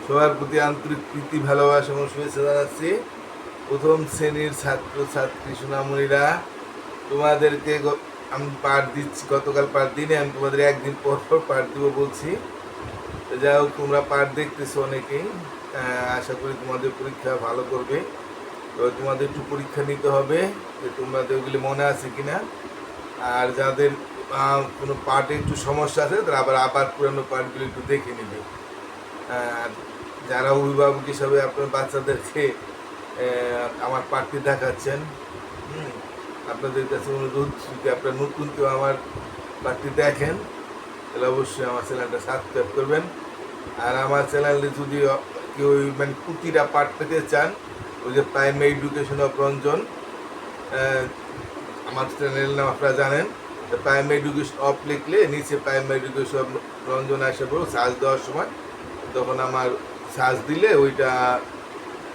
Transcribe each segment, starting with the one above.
সবার প্রতি আন্তরিক প্রীতি ভালোবাসা এবং শুভেচ্ছা জানাচ্ছি। প্রথম শ্রেণীর ছাত্র ছাত্রী সোনামণিরা, তোমাদেরকে আমি পাঠ দিচ্ছি। গতকাল পাঠ দিনে আমি তোমাদের একদিন পর পর পাঠ দিব বলছি। তো যাই হোক, তোমরা পাঠ দেখতেছো অনেকেই। আশা করি তোমাদের পরীক্ষা ভালো করবে। তো তোমাদের একটু পরীক্ষা নিতে হবে যে তোমাদের ওগুলি মনে আছে কিনা। আর যাদের কোনো পাঠে একটু সমস্যা আছে তারা আবার পুরানো পাঠগুলি একটু দেখে নেবে। আর যারা অভিভাবক হিসাবে আপনার বাচ্চাদেরকে আমার পাঠটি দেখাচ্ছেন, আপনাদের কাছে অনুরোধ, যদি আপনার নতুন কেউ আমার পাঠটি দেখেন তাহলে অবশ্যই আমার চ্যানেলটা সাবস্ক্রাইব করবেন। আর আমার চ্যানেলে যদি কেউ মানে প্রতিটা পাঠ পেতে চান, ওই যে প্রাইমারি এডুকেশন অফ রঞ্জন, আমার চ্যানেল নাম আপনারা জানেন। প্রাইমারি এডুকেশন অফ লিখলে নিচে প্রাইমারি এডুকেশন অফ রঞ্জন আসে পড়ো সার্চ দেওয়ার সময়। তখন আমার সার্চ দিলে ওইটা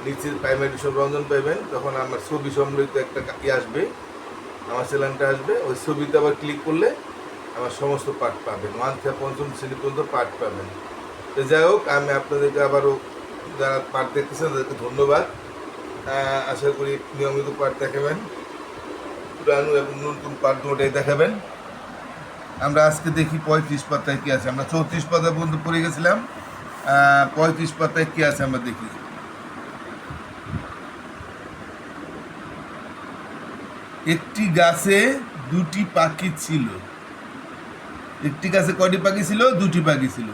নিচে প্রাইমারি এডুকেশন রঞ্জন পাইবেন। তখন আমার ছবি সম্বলিত একটা আসবে, আমার চ্যানেলটা আসবে। ওই ছবিতে আবার ক্লিক করলে আমার সমস্ত পাঠ পাবেন, 1 থেকে 5ম শ্রেণী পর্যন্ত পাঠ পাবেন। তো যাই হোক, আমি আপনাদেরকে আবারও যারা পাঠ দেখতেছেন তাদেরকে ধন্যবাদ। আশা করি নিয়মিত পাঠ দেখাবেন, পুরানো এবং নতুন পাঠ দুটোই দেখাবেন। আমরা আজকে দেখি 35 পাতায় কী আছে। আমরা 34 পাতা পর্যন্ত পড়ে গেছিলাম। 35 পাতায় কী আছে আমরা দেখি। একটি গাছে দুটি পাখি ছিল। একটি গাছে কয়টি পাখি ছিল? দুটি পাখি ছিল।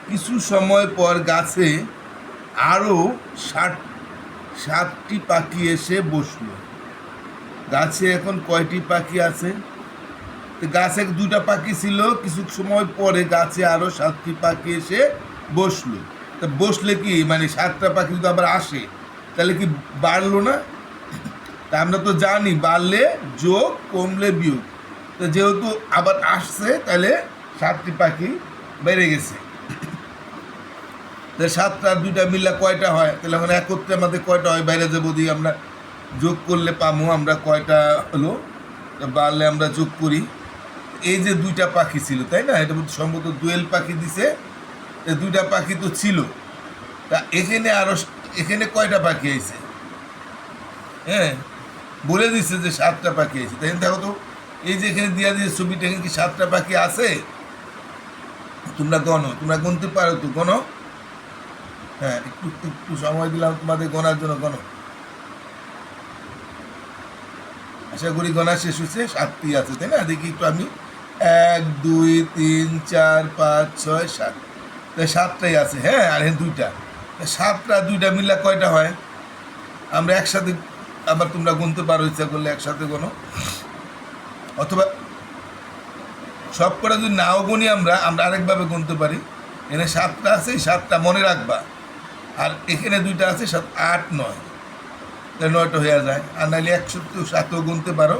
কিছু সময় পর গাছে আরও 7টি পাখি এসে বসলো। গাছে এখন কয়টি পাখি আছে? গাছে 2টা পাখি ছিল, কিছু সময় পরে গাছে আরও 7টি পাখি এসে বসলো। তা বসলে কি মানে 7টা পাখি যদি আবার আসে তাহলে কি বাড়লো না? তা আমরা তো জানি বাড়লে যোগ, কমলে বিয়োগ। তো যেহেতু আবার আসছে তাহলে 7টি পাখি বেড়ে গেছে। তো 7 আর 2টা মিললে কয়টা হয়? তাহলে এখন একত্রে আমাদের কয়টা হয় বাইরে যাবো দিয়ে আমরা যোগ করলে পাবো আমরা কয়টা হলো। বাড়লে আমরা যোগ করি। এই যে 2টা পাখি ছিল, তাই না? এটা সম্ভবত দোয়েল পাখি দিছে। 2টা পাখি তো ছিল। তা এখানে কয়টা পাখি আছে? হ্যাঁ, বলে দিচ্ছে যে 7টা পাখি আছে। তাই দেখো তো, এই যে এখানে দিয়া দিয়েছে ছবিটা, এখানে কি 7টা পাখি আছে? তোমরা গণো, তোমরা গুনতে পারো তো, গণো। হ্যাঁ, একটু সময় দিলাম তোমাদের গোনার জন্য, গণো। আশা করি গোনা শেষ হয়েছে। 7টি আছে, তাই না? দেখি একটু আমি 1 2 3 4 5 6 7, তাই 7টাই আছে। হ্যাঁ, আর এখানে 2টা। 7টা 2টা মিললে কয়টা হয়? আমরা একসাথে আবার তোমরা গুনতে পারো, ইচ্ছা করলে একসাথে গোনো। অথবা সব করে যদি নাও গুনি আমরা আরেকভাবে গুনতে পারি। এখানে 7টা আছে, এই 7টা মনে রাখবা। আর এখানে 2টা আছে, 7 8 9, তাহলে 9টা হয়ে যায়। আর নাহলে 107ও গুনতে পারো।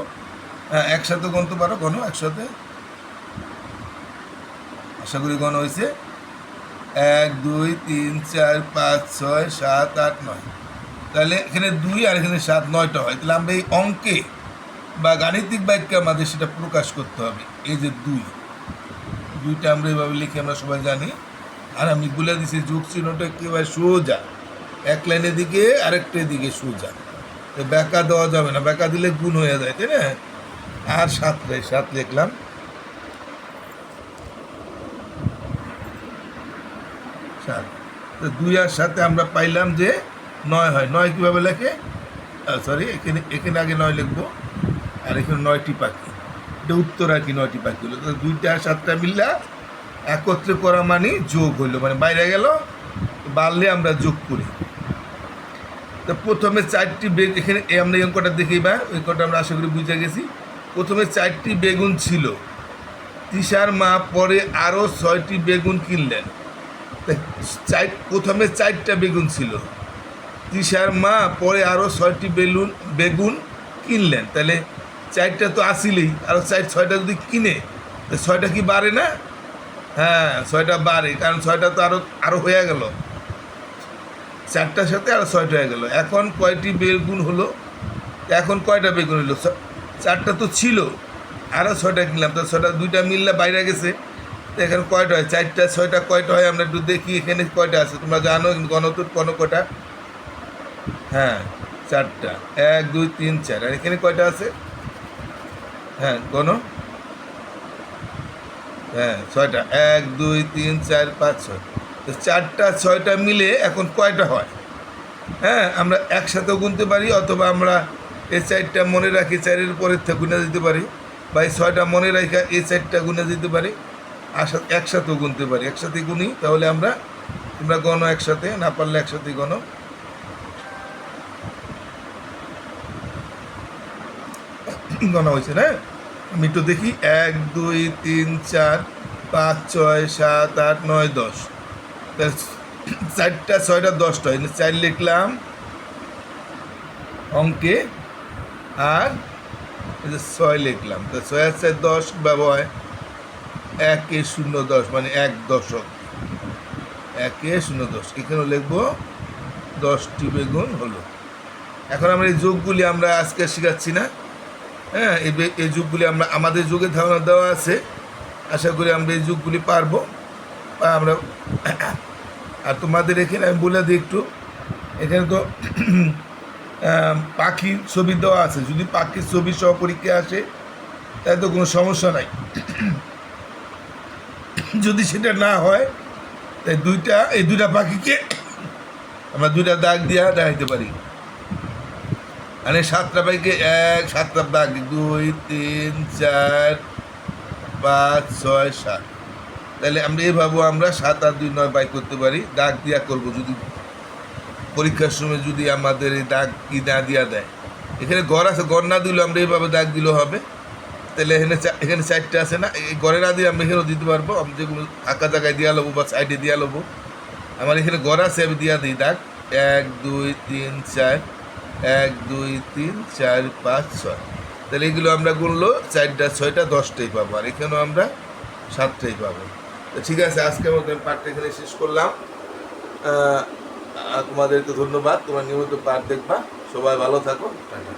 হ্যাঁ, একসাথে গুনতে পারো, গণ একসাথে। আশা করি গণ হয়েছে। 1 2 3 4 5 6 7 8 9, তাহলে এখানে 2 আর এখানে 7, 9টা হয়। তাহলে আমরা এই অঙ্কে বা গাণিতিক বাক্যে আমাদের সেটা প্রকাশ করতে হবে। এই যে 2টা আমরা এভাবে লিখে আমরা সবাই জানি। আর আমি বলে দিচ্ছি যোগ চিহ্নটা একেবারে সোজা, এক লাইনের দিকে আরেকটার দিকে সোজা। ব্যাকা দেওয়া যাবে না, ব্যাকা দিলে গুণ হয়ে যায়, তাই না? আর 7 লিখলাম। 7, তো 2 আর 7 আমরা পাইলাম যে 9 হয়। 9 কীভাবে লেখে? সরি, এখানে আগে 9 লিখবো। আর এখানে 9টি পাখি, এটা উত্তর আর কি। 9টি পাখি হলো। তো 2টা আর 7টা মিললা একত্রে করা মানে যোগ হইলো, মানে বাইরে গেল, বাড়লে আমরা যোগ করি। তো প্রথমে 4টি এখানে আমরা এই অঙ্কটা দেখি বা ওই অঙ্কটা আমরা আশা করি বুঝে গেছি। প্রথমে 4টি বেগুন ছিল, তৃষার মা পরে আরও 6টি বেগুন কিনলেন। প্রথমে 4টা বেগুন ছিল, তৃষার মা পরে আরও 6টি বেগুন কিনলেন। তাহলে 4টা তো আসিলেই, আরও 6টা যদি কিনে, তো 6টা কি বাড়ে না? হ্যাঁ, 6টা বাড়ে, কারণ 6টা তো আরও হয়ে গেল। 4টার সাথে আরও 6টা হয়ে গেল। এখন কয়টি বেগুন হলো? এখন কয়টা বেগুন হলো? 4টা তো ছিল, আরও 6টা কিনলাম। তো 6টা 2টা মিললে বাইরে গেছে, তো এখানে কয়টা হয়, 4টা 6টা কয়টা হয় আমরা একটু দেখি। এখানে কয়টা আছে তোমরা জানো, গণতুর কটা? হ্যাঁ 4টা, 1 2 3 4। আর এখানে কয়টা আছে? হ্যাঁ হ্যাঁ 6টা, 1 2 3 4 5 6। তো 4টা 6টা মিলে এখন কয়টা হয়? হ্যাঁ আমরা একসাথেও গুনতে পারি, অথবা আমরা এই 4টা মনে রাখি 4-এর পরের থেকে গুনে দিতে পারি, বা এই 6টা মনে রাখা এই 4টা গুনে দিতে পারি। একসাথেও গুনতে পারি। একসাথে গুনি তাহলে তোমরা গণো একসাথে, না পারলে একসাথে গণো। গণা হয়েছে না? আমি একটু দেখি, 1 2 3 4 5 6 7 8 9 10। তাহলে 4টা 6টা 10টা, 4 লিখলাম অঙ্কে, আর এই যে 6 লিখলাম। তো 6 আর 4 10 ব্যবহার 1 0 10, মানে 1 দশক। 1 0 10 এখানেও লিখবো 10টি বেগুন হলো। এখন আমরা এই যোগগুলি আমরা আজকে শেখাচ্ছি না। হ্যাঁ এই যুগগুলি আমরা আমাদের যুগে ধারণা দেওয়া আছে, আশা করি আমরা এই যুগগুলি পারবো। বা আমরা আর তোমাদের এখানে আমি বলে দিই একটু, এখানে তো পাখির ছবি দেওয়া আছে। যদি পাখির ছবি সহ পরীক্ষা আসে তাহলে তো কোনো সমস্যা নাই। যদি সেটা না হয় তাই এই দুইটা পাখিকে আমরা দুইটা দাগ দিয়া দেখাইতে পারি। মানে 7টা পাখিকে 7টা দাগ, 2 3 4 5 6 7। তাহলে আমরা এইভাবেও আমরা 7 আর 2 9 বাই করতে পারি, দাগ দিয়া করবো। যদি পরীক্ষার সময় যদি আমাদের এই দাগ কি না দিয়া দেয়, এখানে ঘর আছে, ঘর না দিলেও আমরা এইভাবে দাগ দিলেও হবে। তাহলে এখানে 4টা আছে না, এই ঘরে না দিয়ে আমরা এখানেও দিতে পারবো। আমি যেগুলো ফাঁকা জায়গায় দিয়া লবো বা সাইডে দিয়া লবো, আমার এখানে ঘর আছে, আমি দিয়া দিই দাগ 1 2 3 4, 1 2 3 4 5 6। তাহলে এগুলো আমরা গুনলো 4টা 6টা 10টাই পাবো, আর এখানেও আমরা 7টাই পাবো। তো ঠিক আছে, আজকে মতো আমি পাঠটা এখানে শেষ করলাম। তোমাদেরকে ধন্যবাদ, তোমরা নিয়মিত পাঠ দেখবা। সবাই ভালো থাকো, টাটা।